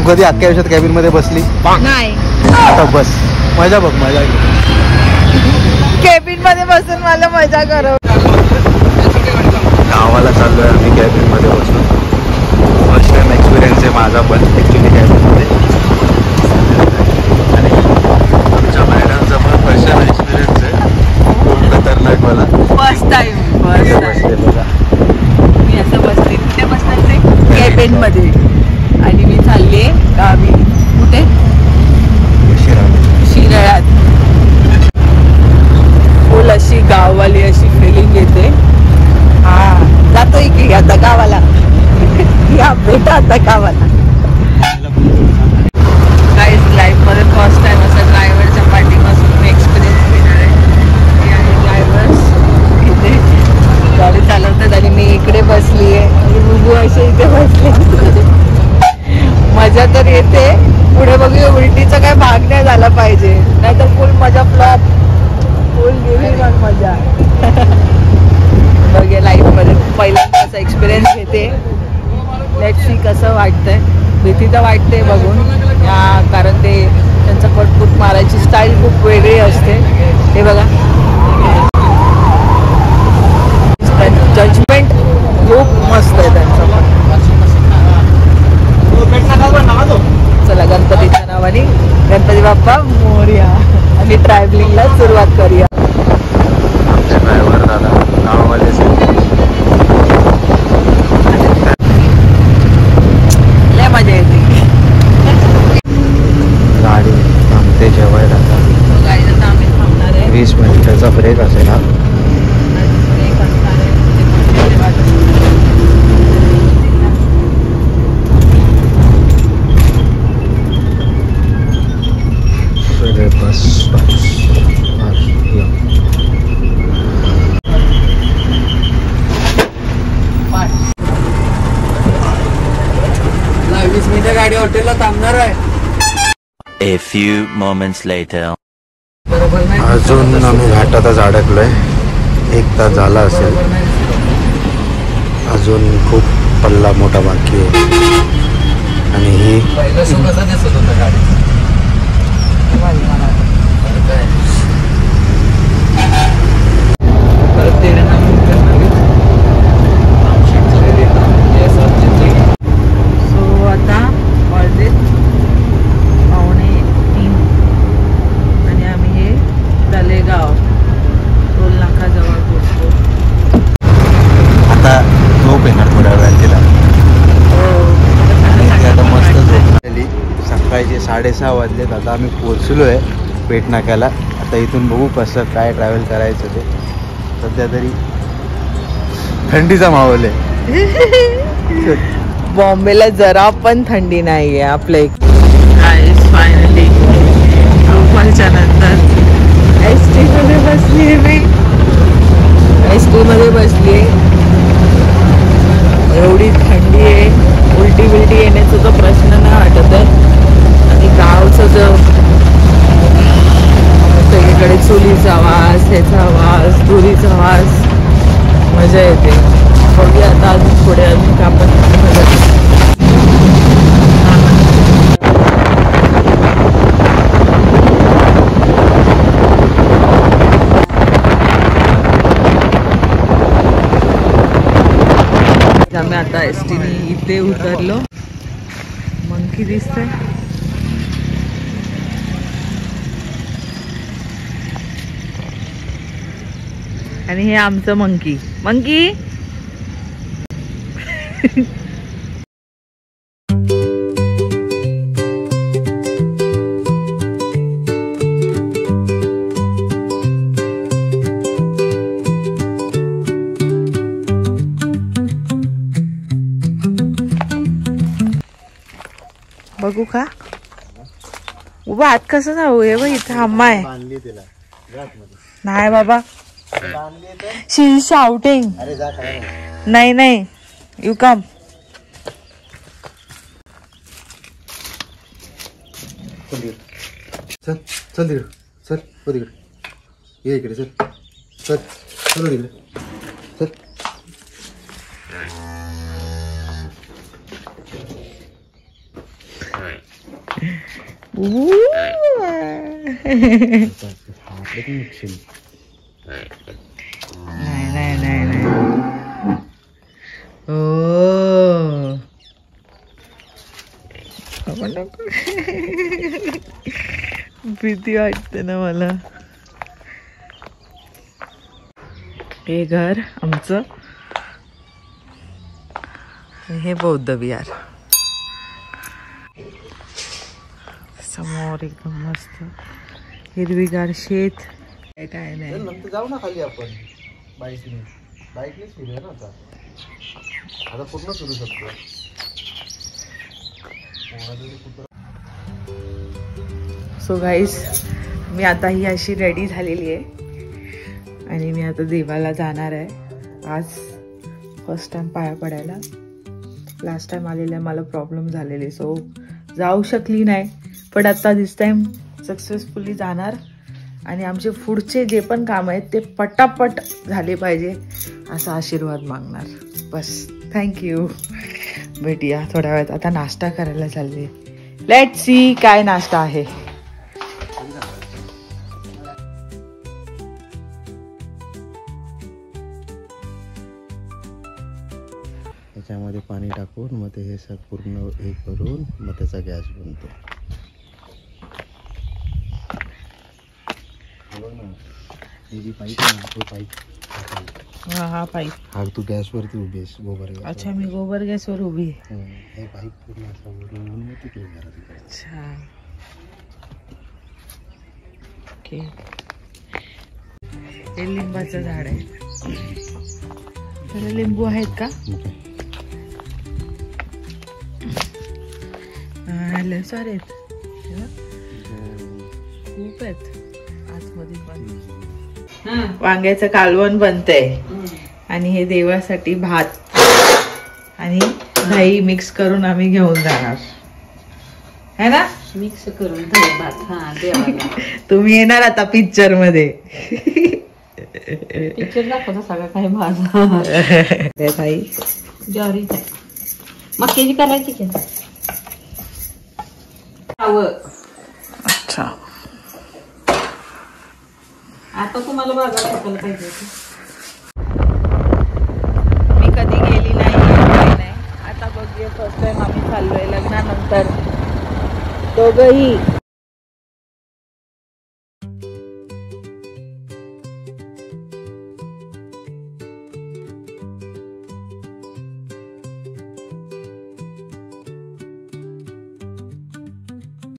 कधी अख्ख्या आयुष्यात कॅबिन मध्ये बसली नाही? आता बस, मजा बघ, मजा. कॅबिन मध्ये बसून मला मजा करव. गावाला चाललोय आम्ही कॅबिन मध्ये बसून. फर्स्ट टाइम एक्सपिरियन्स आहे माझा पण ऍक्च्युली कॅबिन मध्ये. आणि आमच्या मॅडमचा पण फर्स्ट टाइम एक्सपिरियन्स आहे. खूप खतरनाक मला. फर्स्ट टाइम बघा मी असं बसते. कुठे बसणार ते? कॅबिन मध्ये. आणि मी चालले गावी. कुठे? शिराळ्यात. फुल अशी गाववाली अशी फिलिंग येते. हा, जातोय की आता गावाला. या बेटा आता गावाला. काहीच लाईफ मध्ये फर्स्ट टाइम असं ड्रायव्हरच्या पाठीपासून एक्सपिरियन्स घेणार आहे. ड्रायव्हर्स इथे गाडी चालवतात आणि मी इकडे बसली आहे. बुबू असे इथे बसले. मजा तर येते. पुढे बघूया उलटीचा काय भाग नाही झाला पाहिजे, नाहीतर फुल मजा फ्लॉप. फुल गेली मग मजा. बघूया लाईफ मध्ये पहिल्यांदा असा एक्सपिरियन्स घेते. लेट्स सी कसं वाटतंय. भीती तर वाटते बघून कारण ते त्यांचं पटपुट मारायची स्टाईल खूप वेगळी असते. हे बघा, जजमेंट खूप मस्त आहे त्यांचं. चला गणपतीच्या नावाने गणपती बाप्पा मोरया आणि ट्रॅव्हलिंगला सुरुवात करूया. आमचे ड्रायव्हर दादा गावावाले लय मजा येते. गाडी थांबते जेवायला. गाडीला तर आम्ही थांबणार आहे. 20 मिनिटाचा ब्रेक असेल हा. बस गाडी हॉटेलला थांबणार आहे. A few moments later. अजून आम्ही घाटातच अडकलोय. 1 तास झाला असेल. अजून खूप पल्ला मोठा बाकी आहे. आणि ही सकाळचे 6:30 वाजलेत. आता आम्ही पोहोचलो आहे पेठ नाक्याला. आता इथून बघू कसं काय ट्रॅव्हल करायचं ते. सध्या तरी थंडीचा माहोल आहे. बॉम्बेला जरा पण थंडी नाही आहे आपल्या इकडे. फायनली रुपालच्या नंतर एस टी मध्ये बसली आहे. मी एस टी मध्ये बसली आहे. एवढी थंडी आहे. उलटी बिलटी येण्याचा तो प्रश्न नाही वाटत आहे. आणि गावचं जो सगळीकडे चुलीचा वास, ह्याचा वास, धुरीचा वास, मजा येते. बघूया आता अजून पुढे अजून आपण मजा. आम्ही आता एस टीने इथे उतरलो. मंकी दिसतंय. आणि हे आमचं मंकी. मंकी बघू का? उभा हात कसं जाऊ? हे बघ इथं आम्हा आहे. नाही बाबा, शी इज शाउटिंग. नाही नाही, यू कम. चल चल तिकडे, चल हो तिकडे, ये इकडे, चल चल चल तिकडे, चल. नाही नाही नाही नाही ओ भीती वाटते ना मला. हे घर आमचं, हे बौद्ध विहार. समोर एकदम मस्त हिरवीगार शेत. काय नाही, नंतर जाऊ ना खाली आपण बाईकने. बाईकनेच फिरूया ना आता. आता पूर्ण फिरू शकतो. सो गाईस, मी आता ही अशी रेडी झालेली आहे आणि मी आता देवाला जाणार आहे. आज फर्स्ट टाइम पाया पडायला. लास्ट टाइम आलेल्या मला प्रॉब्लेम झालेले, सो जाऊ शकली नाही. पण आता दिस टाइम सक्सेसफुली जाणार आणि आमचे पुढचे जे पण काम आहेत ते पटापट झाले पाहिजे असा आशीर्वाद मागणार. बस, थँक्यू. भेटूया थोड्या वेळात. आता नाश्ता करायला चालले. लेट्स सी काय नाश्ता आहे. त्याच्यामध्ये पाणी टाकून मग ते हे सग पूर्ण हे करून मग त्याचा गॅस बनतो. ही जी पाईप आहे ना, तो पाईप. हा पाईप. हा तू गॅसवरती उभी आहेस, गोबर गॅस. अच्छा, मी गोबर गॅसवर उभी आहे. हे पाईप पूर्ण असं वरून मग तिकडे घरात. अच्छा, ओके. हे लिंबाचं झाड आहे. तर लिंबू आहेत का? सारे आहेत, खूप आहेत आतमध्ये पण. वांग्याचं कालवण बनतंय आणि हे देवासाठी भात आणि दही मिक्स करून आम्ही घेऊन जाणार है ना. मिक्स करून दही भात. हा, देवाला. तुम्ही येणार आता पिक्चर मध्ये. पिक्चर दाखवतो सगळं काही भाजा. ताई ज्वारीच आहे, मक्याची करायची की. अच्छा, आता तुम्हाला बाजार टाकायला पाहिजे. मी कधी गेली नाही, आता बघूया. फर्स्ट टाइम आम्ही चाललोय लग्नानंतर दोघंही.